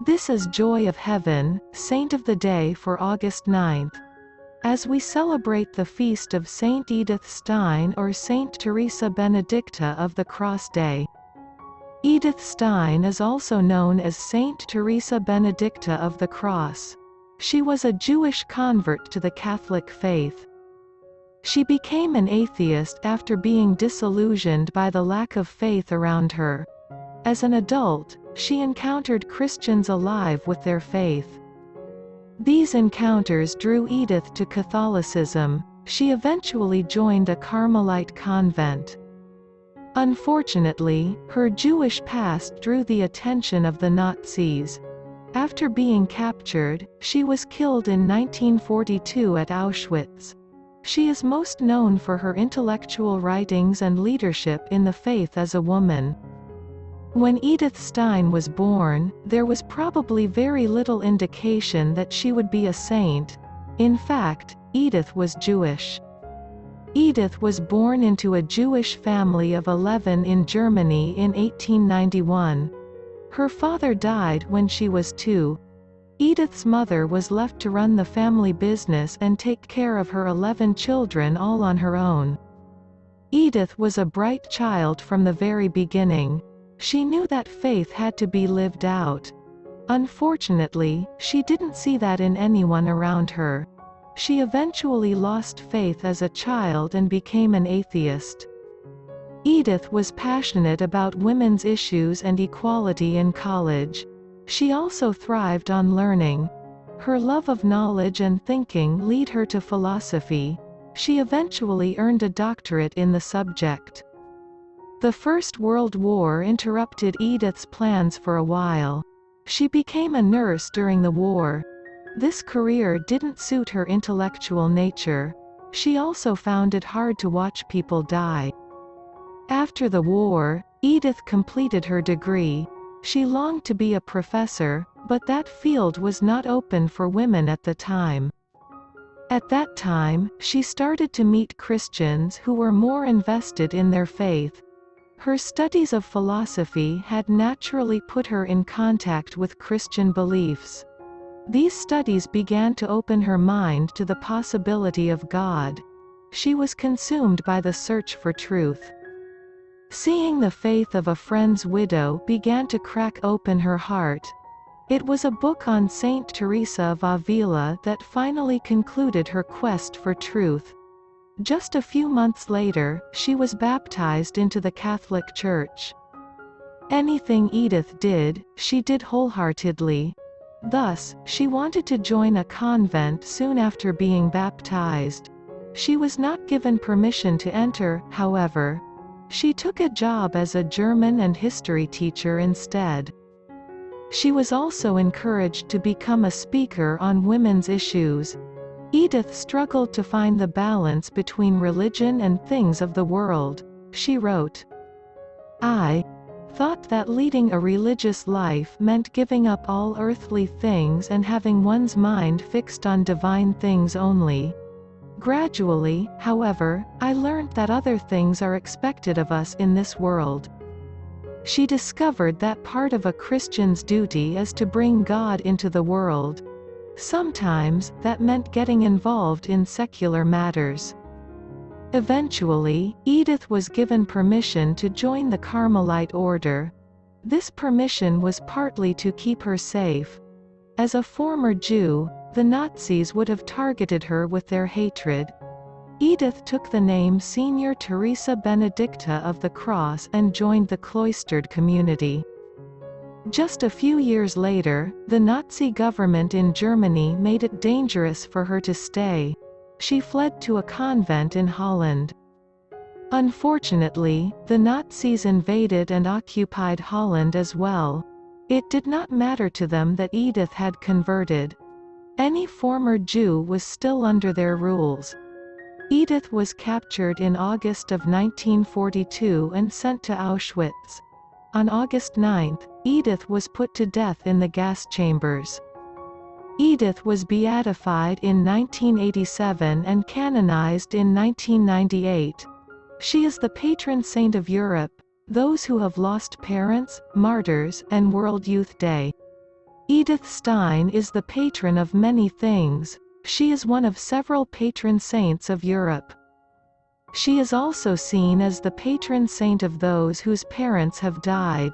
This is Joy of Heaven, Saint of the Day for August 9th. As we celebrate the feast of Saint Edith Stein or St Theresa Benedicta of the Cross Day. Edith Stein is also known as St Theresa Benedicta of the Cross. She was a Jewish convert to the Catholic faith. She became an atheist after being disillusioned by the lack of faith around her. As an adult, she encountered Christians alive with their faith. These encounters drew Edith to Catholicism. She eventually joined a Carmelite convent. Unfortunately, her Jewish past drew the attention of the Nazis. After being captured, she was killed in 1942 at Auschwitz. She is most known for her intellectual writings and leadership in the faith as a woman. When Edith Stein was born, there was probably very little indication that she would be a saint. In fact, Edith was Jewish. Edith was born into a Jewish family of 11 in Germany in 1891. Her father died when she was 2. Edith's mother was left to run the family business and take care of her 11 children all on her own. Edith was a bright child from the very beginning. She knew that faith had to be lived out. Unfortunately, she didn't see that in anyone around her. She eventually lost faith as a child and became an atheist. Edith was passionate about women's issues and equality in college. She also thrived on learning. Her love of knowledge and thinking led her to philosophy. She eventually earned a doctorate in the subject. The First World War interrupted Edith's plans for a while. She became a nurse during the war. This career didn't suit her intellectual nature. She also found it hard to watch people die. After the war, Edith completed her degree. She longed to be a professor, but that field was not open for women at the time. At that time, she started to meet Christians who were more invested in their faith. Her studies of philosophy had naturally put her in contact with Christian beliefs. These studies began to open her mind to the possibility of God. She was consumed by the search for truth. Seeing the faith of a friend's widow began to crack open her heart. It was a book on St Theresa of Avila that finally concluded her quest for truth. Just a few months later, she was baptized into the Catholic Church. Anything Edith did, she did wholeheartedly. Thus, she wanted to join a convent soon after being baptized. She was not given permission to enter, however. She took a job as a German and history teacher instead. She was also encouraged to become a speaker on women's issues. Edith struggled to find the balance between religion and things of the world. She wrote, "I thought that leading a religious life meant giving up all earthly things and having one's mind fixed on divine things only. Gradually, however, I learned that other things are expected of us in this world." She discovered that part of a Christian's duty is to bring God into the world. Sometimes, that meant getting involved in secular matters. Eventually, Edith was given permission to join the Carmelite order. This permission was partly to keep her safe. As a former Jew, the Nazis would have targeted her with their hatred. Edith took the name St Theresa Benedicta of the Cross and joined the cloistered community. Just a few years later, the Nazi government in Germany made it dangerous for her to stay. She fled to a convent in Holland. Unfortunately, the Nazis invaded and occupied Holland as well. It did not matter to them that Edith had converted. Any former Jew was still under their rules. Edith was captured in August of 1942 and sent to Auschwitz. On August 9, Edith was put to death in the gas chambers. Edith was beatified in 1987 and canonized in 1998. She is the patron saint of Europe, those who have lost parents, martyrs, and World Youth Day. Edith Stein is the patron of many things. She is one of several patron saints of Europe. She is also seen as the patron saint of those whose parents have died.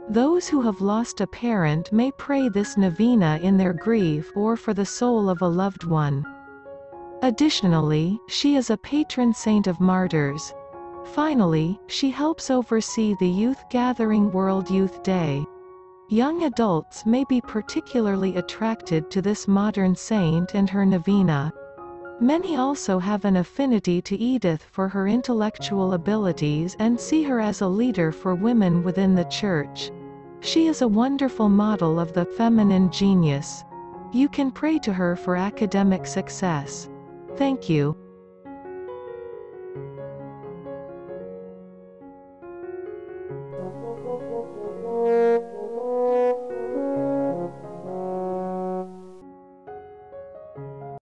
Those who have lost a parent may pray this novena in their grief or for the soul of a loved one. Additionally, she is a patron saint of martyrs. Finally, she helps oversee the youth gathering World Youth Day. Young adults may be particularly attracted to this modern saint and her novena. Many also have an affinity to Edith for her intellectual abilities and see her as a leader for women within the Church. She is a wonderful model of the feminine genius. You can pray to her for academic success. Thank you.